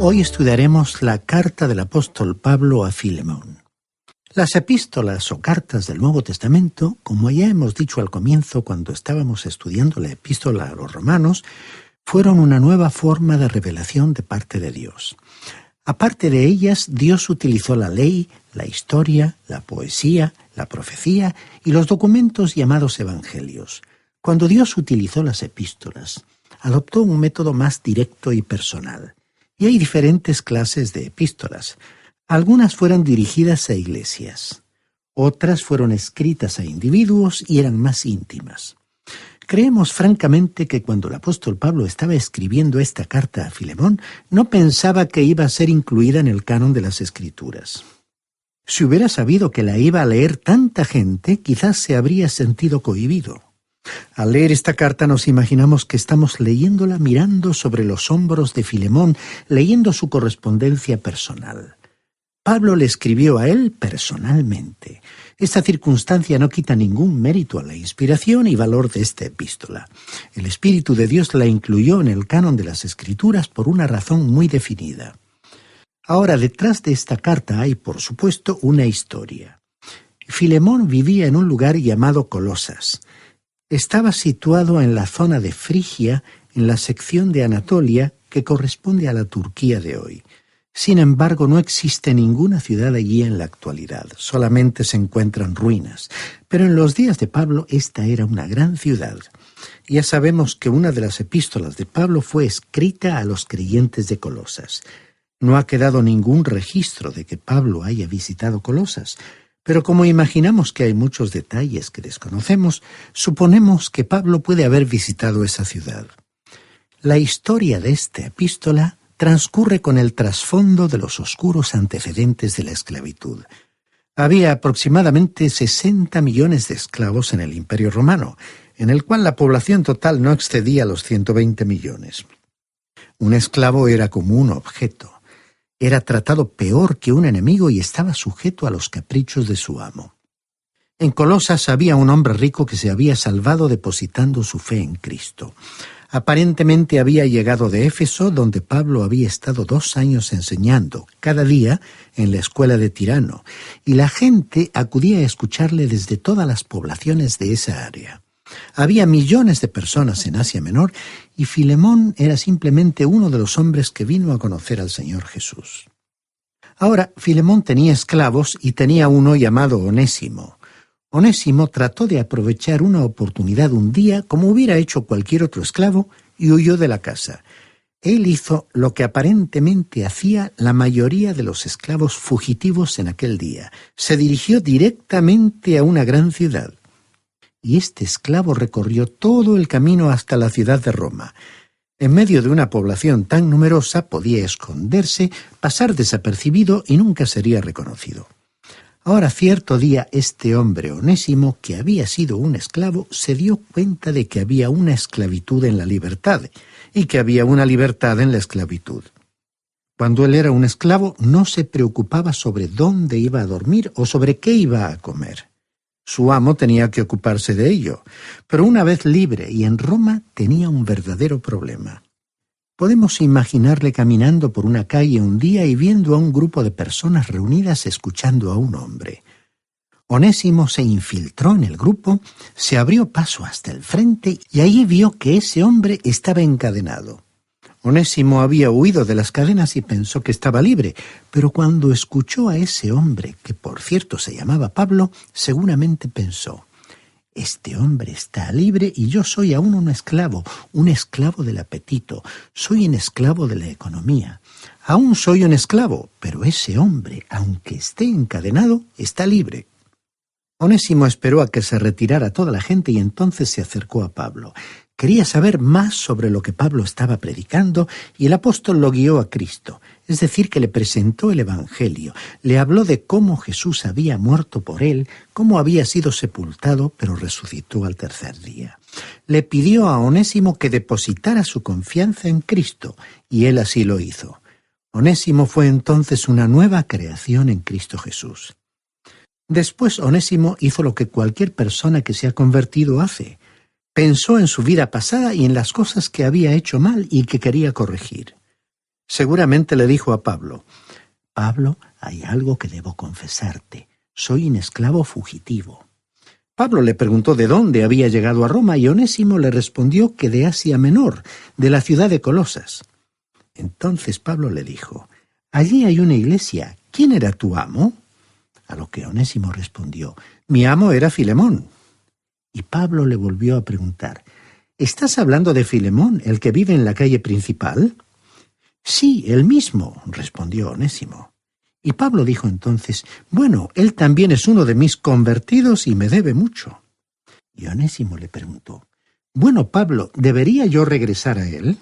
Hoy estudiaremos la carta del apóstol Pablo a Filemón. Las epístolas o cartas del Nuevo Testamento, como ya hemos dicho al comienzo cuando estábamos estudiando la epístola a los romanos, fueron una nueva forma de revelación de parte de Dios. Aparte de ellas, Dios utilizó la ley, la historia, la poesía, la profecía y los documentos llamados evangelios. Cuando Dios utilizó las epístolas, adoptó un método más directo y personal. Y hay diferentes clases de epístolas. Algunas fueron dirigidas a iglesias. Otras fueron escritas a individuos y eran más íntimas. Creemos francamente que cuando el apóstol Pablo estaba escribiendo esta carta a Filemón, no pensaba que iba a ser incluida en el canon de las Escrituras. Si hubiera sabido que la iba a leer tanta gente, quizás se habría sentido cohibido. Al leer esta carta nos imaginamos que estamos leyéndola mirando sobre los hombros de Filemón, leyendo su correspondencia personal. Pablo le escribió a él personalmente. Esta circunstancia no quita ningún mérito a la inspiración y valor de esta epístola. El Espíritu de Dios la incluyó en el canon de las Escrituras por una razón muy definida. Ahora, detrás de esta carta hay, por supuesto, una historia. Filemón vivía en un lugar llamado Colosas. Estaba situado en la zona de Frigia, en la sección de Anatolia que corresponde a la Turquía de hoy. Sin embargo, no existe ninguna ciudad allí en la actualidad, solamente se encuentran ruinas. Pero en los días de Pablo esta era una gran ciudad. Ya sabemos que una de las epístolas de Pablo fue escrita a los creyentes de Colosas. No ha quedado ningún registro de que Pablo haya visitado Colosas, pero como imaginamos que hay muchos detalles que desconocemos, suponemos que Pablo puede haber visitado esa ciudad. La historia de esta epístola transcurre con el trasfondo de los oscuros antecedentes de la esclavitud. Había aproximadamente 60 millones de esclavos en el Imperio Romano, en el cual la población total no excedía los 120 millones. Un esclavo era como un objeto. Era tratado peor que un enemigo y estaba sujeto a los caprichos de su amo. En Colosas había un hombre rico que se había salvado depositando su fe en Cristo. Aparentemente había llegado de Éfeso, donde Pablo había estado 2 años enseñando, cada día, en la escuela de Tirano, y la gente acudía a escucharle desde todas las poblaciones de esa área. Había millones de personas en Asia Menor y Filemón era simplemente uno de los hombres que vino a conocer al Señor Jesús. Ahora, Filemón tenía esclavos y tenía uno llamado Onésimo. Onésimo trató de aprovechar una oportunidad un día como hubiera hecho cualquier otro esclavo y huyó de la casa. Él hizo lo que aparentemente hacía la mayoría de los esclavos fugitivos en aquel día. Se dirigió directamente a una gran ciudad. Y este esclavo recorrió todo el camino hasta la ciudad de Roma. En medio de una población tan numerosa podía esconderse, pasar desapercibido y nunca sería reconocido. Ahora, cierto día, este hombre Onésimo, que había sido un esclavo, se dio cuenta de que había una esclavitud en la libertad y que había una libertad en la esclavitud. Cuando él era un esclavo, no se preocupaba sobre dónde iba a dormir o sobre qué iba a comer. Su amo tenía que ocuparse de ello, pero una vez libre y en Roma tenía un verdadero problema. Podemos imaginarle caminando por una calle un día y viendo a un grupo de personas reunidas escuchando a un hombre. Onésimo se infiltró en el grupo, se abrió paso hasta el frente y allí vio que ese hombre estaba encadenado. Onésimo había huido de las cadenas y pensó que estaba libre, pero cuando escuchó a ese hombre, que por cierto se llamaba Pablo, seguramente pensó: este hombre está libre y yo soy aún un esclavo del apetito, soy un esclavo de la economía. Aún soy un esclavo, pero ese hombre, aunque esté encadenado, está libre. Onésimo esperó a que se retirara toda la gente y entonces se acercó a Pablo. Quería saber más sobre lo que Pablo estaba predicando y el apóstol lo guió a Cristo, es decir, que le presentó el Evangelio, le habló de cómo Jesús había muerto por él, cómo había sido sepultado, pero resucitó al 3er día. Le pidió a Onésimo que depositara su confianza en Cristo y él así lo hizo. Onésimo fue entonces una nueva creación en Cristo Jesús. Después Onésimo hizo lo que cualquier persona que se ha convertido hace. Pensó en su vida pasada y en las cosas que había hecho mal y que quería corregir. Seguramente le dijo a Pablo: Pablo, hay algo que debo confesarte. Soy un esclavo fugitivo. Pablo le preguntó de dónde había llegado a Roma y Onésimo le respondió que de Asia Menor, de la ciudad de Colosas. Entonces Pablo le dijo: allí hay una iglesia. ¿Quién era tu amo? A lo que Onésimo respondió: mi amo era Filemón. Y Pablo le volvió a preguntar: ¿estás hablando de Filemón, el que vive en la calle principal? Sí, él mismo, respondió Onésimo. Y Pablo dijo entonces: bueno, él también es uno de mis convertidos y me debe mucho. Y Onésimo le preguntó: bueno, Pablo, ¿debería yo regresar a él?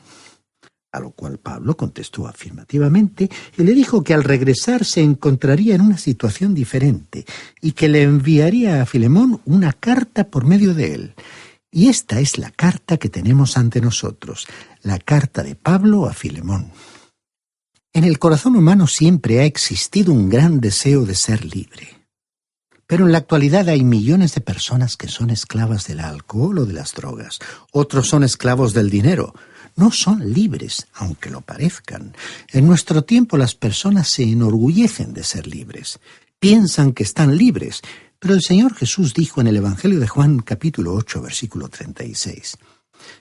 A lo cual Pablo contestó afirmativamente y le dijo que al regresar se encontraría en una situación diferente y que le enviaría a Filemón una carta por medio de él. Y esta es la carta que tenemos ante nosotros, la carta de Pablo a Filemón. En el corazón humano siempre ha existido un gran deseo de ser libre. Pero en la actualidad hay millones de personas que son esclavas del alcohol o de las drogas. Otros son esclavos del dinero. No son libres, aunque lo parezcan. En nuestro tiempo las personas se enorgullecen de ser libres. Piensan que están libres, pero el Señor Jesús dijo en el Evangelio de Juan capítulo 8, versículo 36,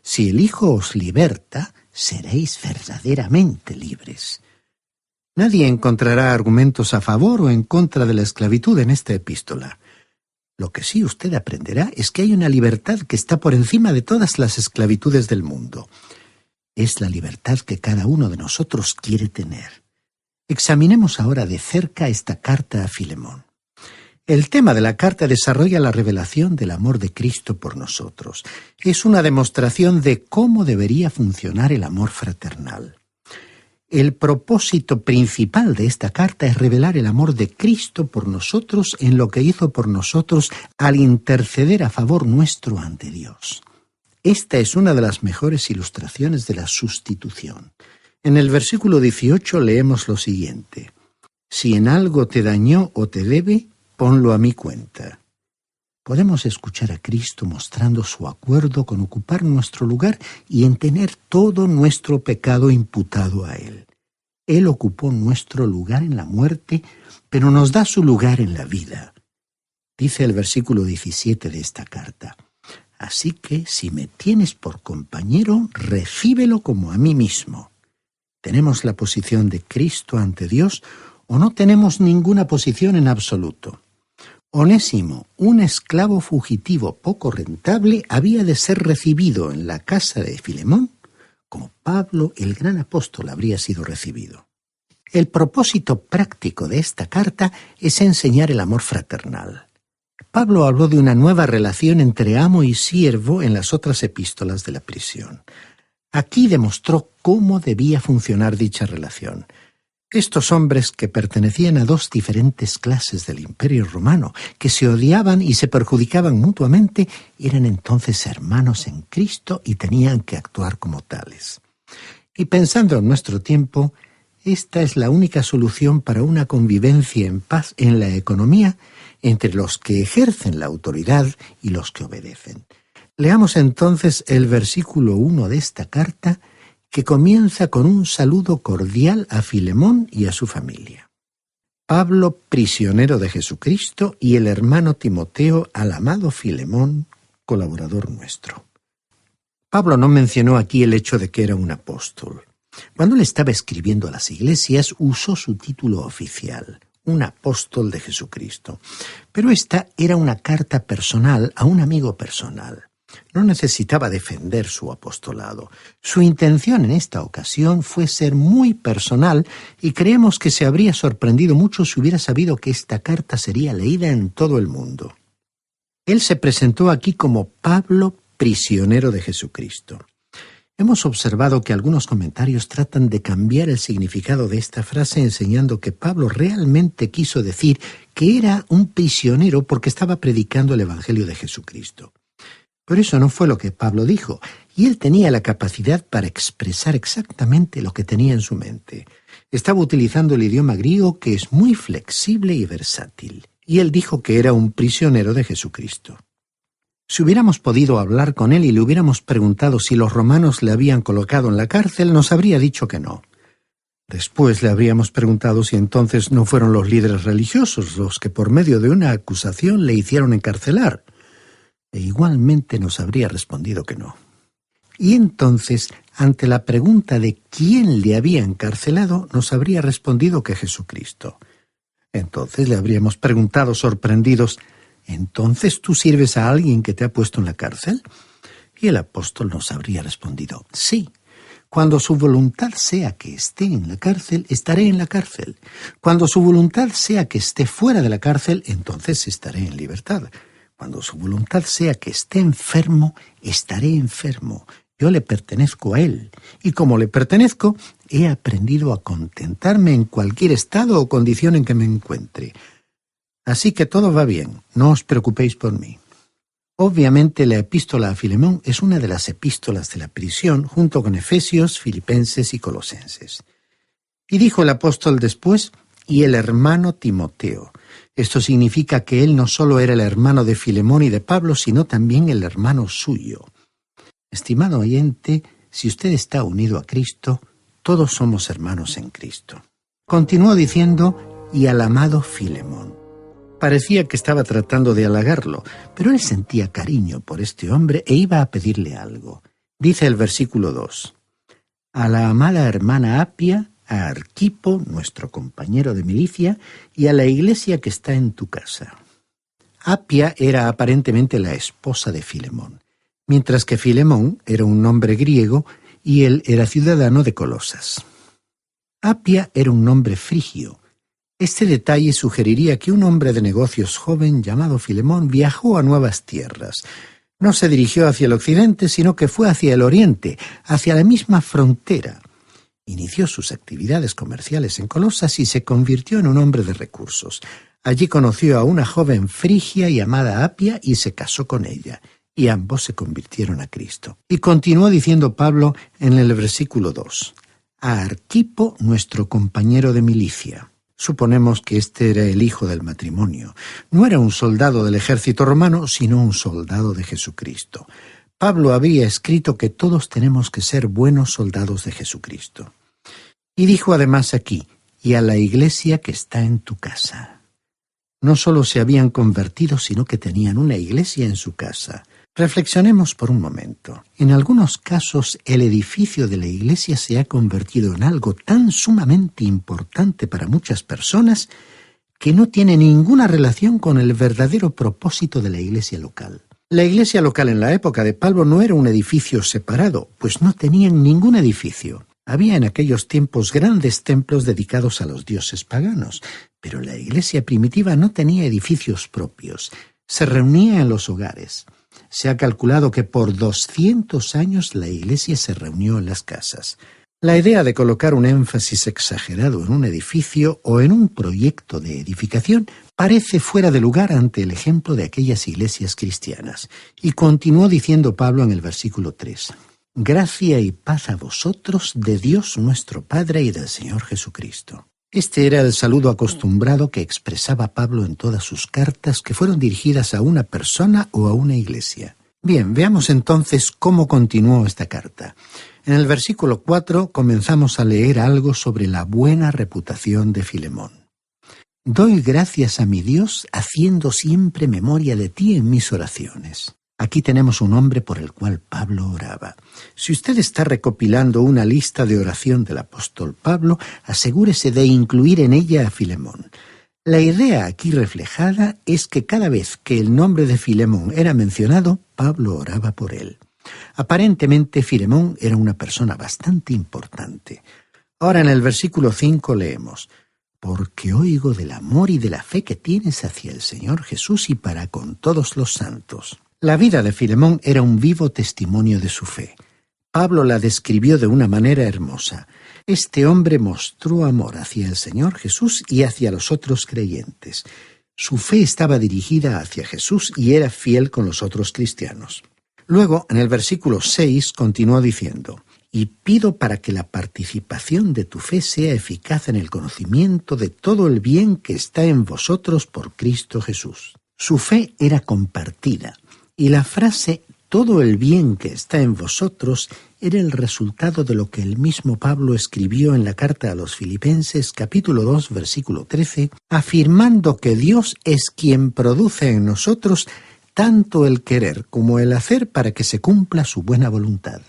si el Hijo os liberta, seréis verdaderamente libres. Nadie encontrará argumentos a favor o en contra de la esclavitud en esta epístola. Lo que sí usted aprenderá es que hay una libertad que está por encima de todas las esclavitudes del mundo. Es la libertad que cada uno de nosotros quiere tener. Examinemos ahora de cerca esta carta a Filemón. El tema de la carta desarrolla la revelación del amor de Cristo por nosotros. Es una demostración de cómo debería funcionar el amor fraternal. El propósito principal de esta carta es revelar el amor de Cristo por nosotros en lo que hizo por nosotros al interceder a favor nuestro ante Dios. Esta es una de las mejores ilustraciones de la sustitución. En el versículo 18 leemos lo siguiente: si en algo te dañó o te debe, ponlo a mi cuenta. Podemos escuchar a Cristo mostrando su acuerdo con ocupar nuestro lugar y en tener todo nuestro pecado imputado a Él. Él ocupó nuestro lugar en la muerte, pero nos da su lugar en la vida. Dice el versículo 17 de esta carta: así que si me tienes por compañero, recíbelo como a mí mismo. ¿Tenemos la posición de Cristo ante Dios o no tenemos ninguna posición en absoluto? Onésimo, un esclavo fugitivo poco rentable, había de ser recibido en la casa de Filemón como Pablo, el gran apóstol, habría sido recibido. El propósito práctico de esta carta es enseñar el amor fraternal. Pablo habló de una nueva relación entre amo y siervo en las otras epístolas de la prisión. Aquí demostró cómo debía funcionar dicha relación. Estos hombres, que pertenecían a dos diferentes clases del Imperio Romano, que se odiaban y se perjudicaban mutuamente, eran entonces hermanos en Cristo y tenían que actuar como tales. Y pensando en nuestro tiempo, esta es la única solución para una convivencia en paz en la economía entre los que ejercen la autoridad y los que obedecen. Leamos entonces el versículo 1 de esta carta, que comienza con un saludo cordial a Filemón y a su familia. Pablo, prisionero de Jesucristo, y el hermano Timoteo al amado Filemón, colaborador nuestro. Pablo no mencionó aquí el hecho de que era un apóstol. Cuando él estaba escribiendo a las iglesias, usó su título oficial, un apóstol de Jesucristo. Pero esta era una carta personal a un amigo personal. No necesitaba defender su apostolado. Su intención en esta ocasión fue ser muy personal y creemos que se habría sorprendido mucho si hubiera sabido que esta carta sería leída en todo el mundo. Él se presentó aquí como Pablo, prisionero de Jesucristo. Hemos observado que algunos comentarios tratan de cambiar el significado de esta frase enseñando que Pablo realmente quiso decir que era un prisionero porque estaba predicando el Evangelio de Jesucristo. Pero eso no fue lo que Pablo dijo, y él tenía la capacidad para expresar exactamente lo que tenía en su mente. Estaba utilizando el idioma griego, que es muy flexible y versátil, y él dijo que era un prisionero de Jesucristo. Si hubiéramos podido hablar con él y le hubiéramos preguntado si los romanos le habían colocado en la cárcel, nos habría dicho que no. Después le habríamos preguntado si entonces no fueron los líderes religiosos los que por medio de una acusación le hicieron encarcelar. E igualmente nos habría respondido que no. Y entonces, ante la pregunta de quién le había encarcelado, nos habría respondido que Jesucristo. Entonces le habríamos preguntado sorprendidos, ¿entonces tú sirves a alguien que te ha puesto en la cárcel? Y el apóstol nos habría respondido, sí. Cuando su voluntad sea que esté en la cárcel, estaré en la cárcel. Cuando su voluntad sea que esté fuera de la cárcel, entonces estaré en libertad. Cuando su voluntad sea que esté enfermo, estaré enfermo. Yo le pertenezco a él, y como le pertenezco, he aprendido a contentarme en cualquier estado o condición en que me encuentre. Así que todo va bien, no os preocupéis por mí. Obviamente la epístola a Filemón es una de las epístolas de la prisión, junto con Efesios, Filipenses y Colosenses. Y dijo el apóstol después, y el hermano Timoteo. Esto significa que él no solo era el hermano de Filemón y de Pablo, sino también el hermano suyo. Estimado oyente, si usted está unido a Cristo, todos somos hermanos en Cristo. Continuó diciendo, y al amado Filemón. Parecía que estaba tratando de halagarlo, pero él sentía cariño por este hombre e iba a pedirle algo. Dice el versículo 2, a la amada hermana Apia, a Arquipo, nuestro compañero de milicia, y a la iglesia que está en tu casa. Apia era aparentemente la esposa de Filemón, mientras que Filemón era un nombre griego y él era ciudadano de Colosas. Apia era un nombre frigio. Este detalle sugeriría que un hombre de negocios joven llamado Filemón viajó a nuevas tierras. No se dirigió hacia el occidente, sino que fue hacia el oriente, hacia la misma frontera. Inició sus actividades comerciales en Colosas y se convirtió en un hombre de recursos. Allí conoció a una joven frigia llamada Apia y se casó con ella, y ambos se convirtieron a Cristo. Y continuó diciendo Pablo en el versículo 2, a Arquipo, nuestro compañero de milicia. Suponemos que este era el hijo del matrimonio. No era un soldado del ejército romano, sino un soldado de Jesucristo. Pablo había escrito que todos tenemos que ser buenos soldados de Jesucristo. Y dijo además aquí, y a la iglesia que está en tu casa. No solo se habían convertido, sino que tenían una iglesia en su casa. Reflexionemos por un momento. En algunos casos, el edificio de la iglesia se ha convertido en algo tan sumamente importante para muchas personas que no tiene ninguna relación con el verdadero propósito de la iglesia local. La iglesia local en la época de Pablo no era un edificio separado, pues no tenían ningún edificio. Había en aquellos tiempos grandes templos dedicados a los dioses paganos, pero la iglesia primitiva no tenía edificios propios. Se reunía en los hogares. Se ha calculado que por 200 años la iglesia se reunió en las casas. La idea de colocar un énfasis exagerado en un edificio o en un proyecto de edificación parece fuera de lugar ante el ejemplo de aquellas iglesias cristianas. Y continuó diciendo Pablo en el versículo 3, gracia y paz a vosotros de Dios nuestro Padre y del Señor Jesucristo. Este era el saludo acostumbrado que expresaba Pablo en todas sus cartas que fueron dirigidas a una persona o a una iglesia. Bien, veamos entonces cómo continuó esta carta. En el versículo 4 comenzamos a leer algo sobre la buena reputación de Filemón. Doy gracias a mi Dios haciendo siempre memoria de ti en mis oraciones. Aquí tenemos un hombre por el cual Pablo oraba. Si usted está recopilando una lista de oración del apóstol Pablo, asegúrese de incluir en ella a Filemón. La idea aquí reflejada es que cada vez que el nombre de Filemón era mencionado, Pablo oraba por él. Aparentemente Filemón era una persona bastante importante. Ahora en el versículo 5 leemos, porque oigo del amor y de la fe que tienes hacia el Señor Jesús y para con todos los santos. La vida de Filemón era un vivo testimonio de su fe. Pablo la describió de una manera hermosa. Este hombre mostró amor hacia el Señor Jesús y hacia los otros creyentes. Su fe estaba dirigida hacia Jesús y era fiel con los otros cristianos. Luego, en el versículo 6, continuó diciendo, y pido para que la participación de tu fe sea eficaz en el conocimiento de todo el bien que está en vosotros por Cristo Jesús. Su fe era compartida. Y la frase Todo el bien que está en vosotros era el resultado de lo que el mismo Pablo escribió en la carta a los Filipenses, capítulo 2, versículo 13, afirmando que Dios es quien produce en nosotros tanto el querer como el hacer para que se cumpla su buena voluntad.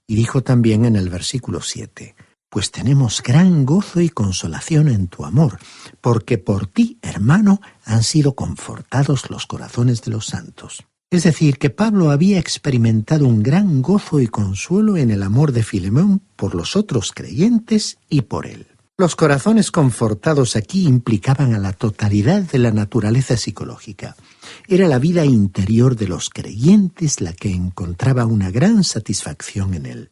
Y dijo también en el versículo 7, pues tenemos gran gozo y consolación en tu amor, porque por ti, hermano, han sido confortados los corazones de los santos. Es decir, que Pablo había experimentado un gran gozo y consuelo en el amor de Filemón por los otros creyentes y por él. Los corazones confortados aquí implicaban a la totalidad de la naturaleza psicológica. Era la vida interior de los creyentes la que encontraba una gran satisfacción en él.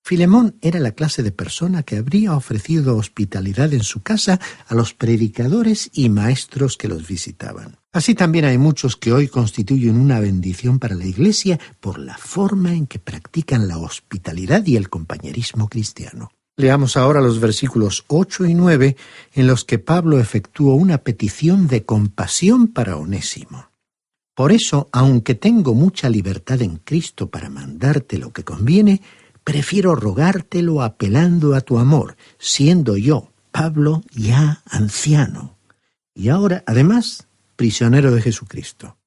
Filemón era la clase de persona que habría ofrecido hospitalidad en su casa a los predicadores y maestros que los visitaban. Así también hay muchos que hoy constituyen una bendición para la Iglesia por la forma en que practican la hospitalidad y el compañerismo cristiano. Leamos ahora los versículos 8 y 9, en los que Pablo efectuó una petición de compasión para Onésimo. Por eso, aunque tengo mucha libertad en Cristo para mandarte lo que conviene, prefiero rogártelo apelando a tu amor, siendo yo, Pablo, ya anciano, y ahora, además, prisionero de Jesucristo.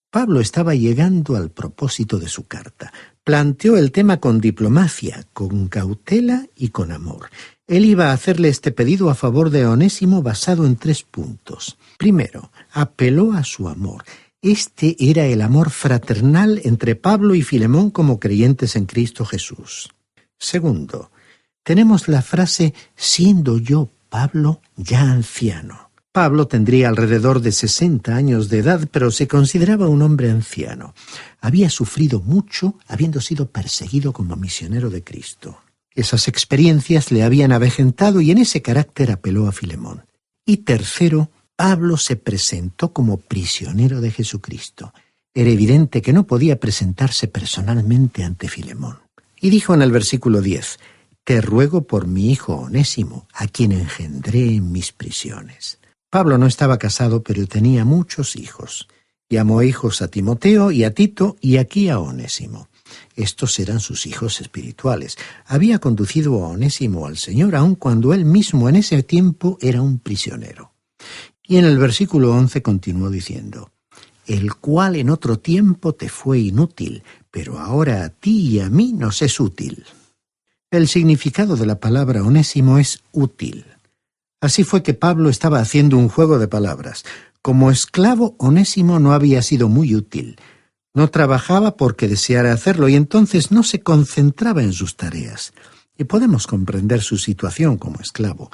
Pablo estaba llegando al propósito de su carta. Planteó el tema con diplomacia, con cautela y con amor. Él iba a hacerle este pedido a favor de Onésimo basado en 3 puntos. Primero, apeló a su amor. Este era el amor fraternal entre Pablo y Filemón como creyentes en Cristo Jesús. Segundo, tenemos la frase siendo yo, Pablo, ya anciano. Pablo tendría alrededor de 60 años de edad, pero se consideraba un hombre anciano. Había sufrido mucho, habiendo sido perseguido como misionero de Cristo. Esas experiencias le habían avejentado y en ese carácter apeló a Filemón. Y tercero, Pablo se presentó como prisionero de Jesucristo. Era evidente que no podía presentarse personalmente ante Filemón. Y dijo en el versículo 10, «Te ruego por mi hijo Onésimo, a quien engendré en mis prisiones». Pablo no estaba casado, pero tenía muchos hijos. Llamó hijos a Timoteo y a Tito y aquí a Onésimo. Estos eran sus hijos espirituales. Había conducido a Onésimo al Señor, aun cuando él mismo en ese tiempo era un prisionero. Y en el versículo 11 continuó diciendo, «El cual en otro tiempo te fue inútil, pero ahora a ti y a mí nos es útil». El significado de la palabra Onésimo es útil. Así fue que Pablo estaba haciendo un juego de palabras. Como esclavo, Onésimo no había sido muy útil. No trabajaba porque deseara hacerlo y entonces no se concentraba en sus tareas. Y podemos comprender su situación como esclavo.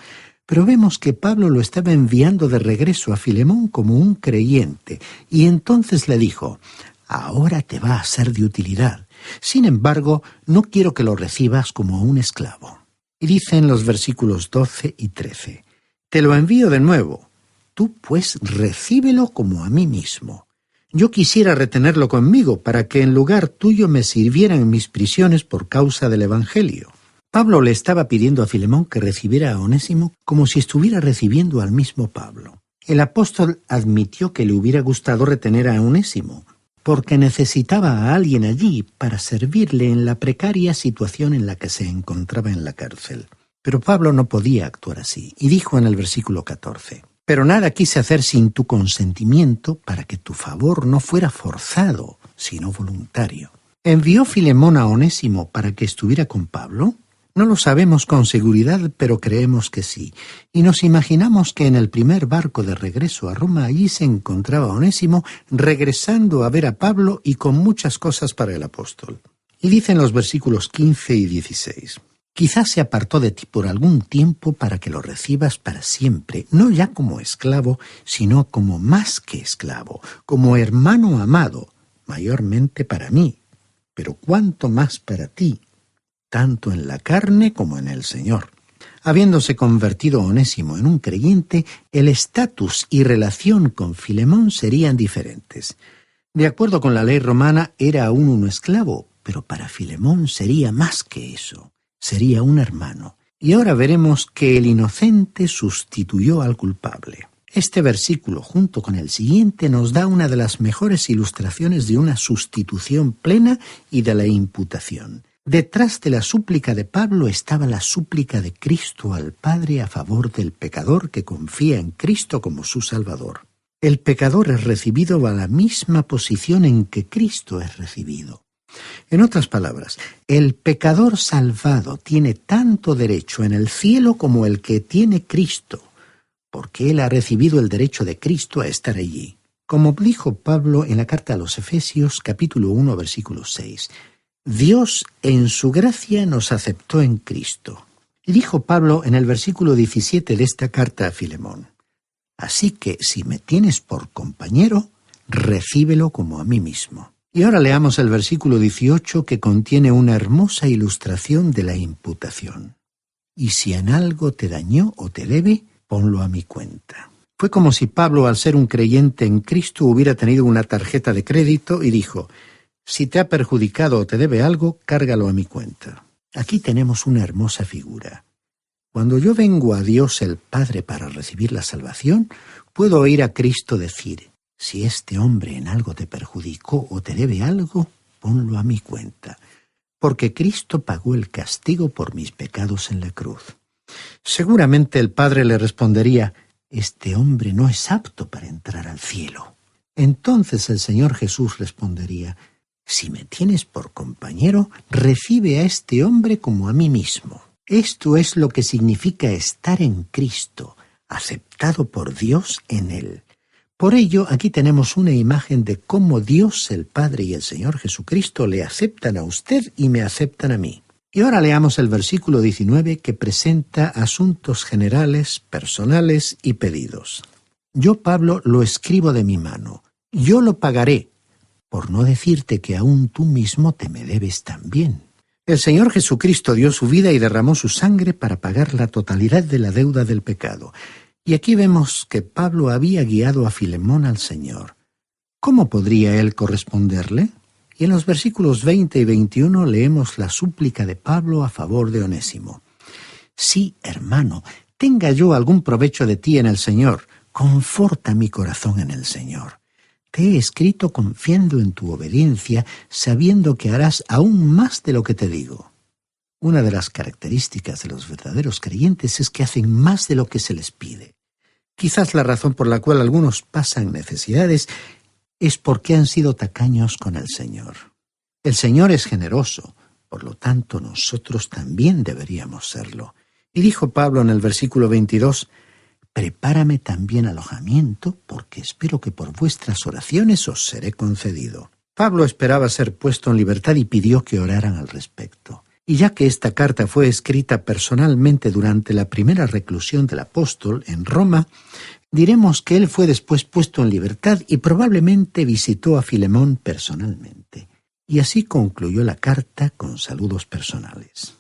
Pero vemos que Pablo lo estaba enviando de regreso a Filemón como un creyente, y entonces le dijo, «Ahora te va a ser de utilidad. Sin embargo, no quiero que lo recibas como un esclavo». Y dice en los versículos 12 y 13, «Te lo envío de nuevo. Tú, pues, recíbelo como a mí mismo. Yo quisiera retenerlo conmigo para que en lugar tuyo me sirviera en mis prisiones por causa del Evangelio». Pablo le estaba pidiendo a Filemón que recibiera a Onésimo como si estuviera recibiendo al mismo Pablo. El apóstol admitió que le hubiera gustado retener a Onésimo, porque necesitaba a alguien allí para servirle en la precaria situación en la que se encontraba en la cárcel. Pero Pablo no podía actuar así, y dijo en el versículo 14, «Pero nada quise hacer sin tu consentimiento para que tu favor no fuera forzado, sino voluntario». ¿Envió Filemón a Onésimo para que estuviera con Pablo? No lo sabemos con seguridad, pero creemos que sí. Y nos imaginamos que en el primer barco de regreso a Roma allí se encontraba Onésimo regresando a ver a Pablo y con muchas cosas para el apóstol. Y dicen los versículos 15 y 16. «Quizás se apartó de ti por algún tiempo para que lo recibas para siempre, no ya como esclavo, sino como más que esclavo, como hermano amado, mayormente para mí, pero cuánto más para ti, tanto en la carne como en el Señor». Habiéndose convertido Onésimo en un creyente, el estatus y relación con Filemón serían diferentes. De acuerdo con la ley romana, era aún un esclavo, pero para Filemón sería más que eso. Sería un hermano. Y ahora veremos que el inocente sustituyó al culpable. Este versículo, junto con el siguiente, nos da una de las mejores ilustraciones de una sustitución plena y de la imputación. Detrás de la súplica de Pablo estaba la súplica de Cristo al Padre a favor del pecador que confía en Cristo como su Salvador. El pecador es recibido a la misma posición en que Cristo es recibido. En otras palabras, el pecador salvado tiene tanto derecho en el cielo como el que tiene Cristo, porque él ha recibido el derecho de Cristo a estar allí. Como dijo Pablo en la carta a los Efesios, capítulo 1, versículo 6, Dios en su gracia nos aceptó en Cristo. Y dijo Pablo en el versículo 17 de esta carta a Filemón, así que si me tienes por compañero, recíbelo como a mí mismo. Y ahora leamos el versículo 18 que contiene una hermosa ilustración de la imputación. Y si en algo te dañó o te debe, ponlo a mi cuenta. Fue como si Pablo, al ser un creyente en Cristo, hubiera tenido una tarjeta de crédito y dijo, si te ha perjudicado o te debe algo, cárgalo a mi cuenta. Aquí tenemos una hermosa figura. Cuando yo vengo a Dios el Padre para recibir la salvación, puedo oír a Cristo decir, si este hombre en algo te perjudicó o te debe algo, ponlo a mi cuenta, porque Cristo pagó el castigo por mis pecados en la cruz. Seguramente el Padre le respondería, este hombre no es apto para entrar al cielo. Entonces el Señor Jesús respondería, si me tienes por compañero, recibe a este hombre como a mí mismo. Esto es lo que significa estar en Cristo, aceptado por Dios en Él. Por ello, aquí tenemos una imagen de cómo Dios, el Padre y el Señor Jesucristo le aceptan a usted y me aceptan a mí. Y ahora leamos el versículo 19 que presenta asuntos generales, personales y pedidos. Yo, Pablo, lo escribo de mi mano. Yo lo pagaré, por no decirte que aún tú mismo te me debes también. El Señor Jesucristo dio su vida y derramó su sangre para pagar la totalidad de la deuda del pecado. Y aquí vemos que Pablo había guiado a Filemón al Señor. ¿Cómo podría él corresponderle? Y en los versículos 20 y 21 leemos la súplica de Pablo a favor de Onésimo. Sí, hermano, tenga yo algún provecho de ti en el Señor. Conforta mi corazón en el Señor. Te he escrito confiando en tu obediencia, sabiendo que harás aún más de lo que te digo. Una de las características de los verdaderos creyentes es que hacen más de lo que se les pide. Quizás la razón por la cual algunos pasan necesidades es porque han sido tacaños con el Señor. El Señor es generoso, por lo tanto nosotros también deberíamos serlo. Y dijo Pablo en el versículo 22, prepárame también alojamiento, porque espero que por vuestras oraciones os seré concedido. Pablo esperaba ser puesto en libertad y pidió que oraran al respecto. Y ya que esta carta fue escrita personalmente durante la primera reclusión del apóstol en Roma, diremos que él fue después puesto en libertad y probablemente visitó a Filemón personalmente. Y así concluyó la carta con saludos personales.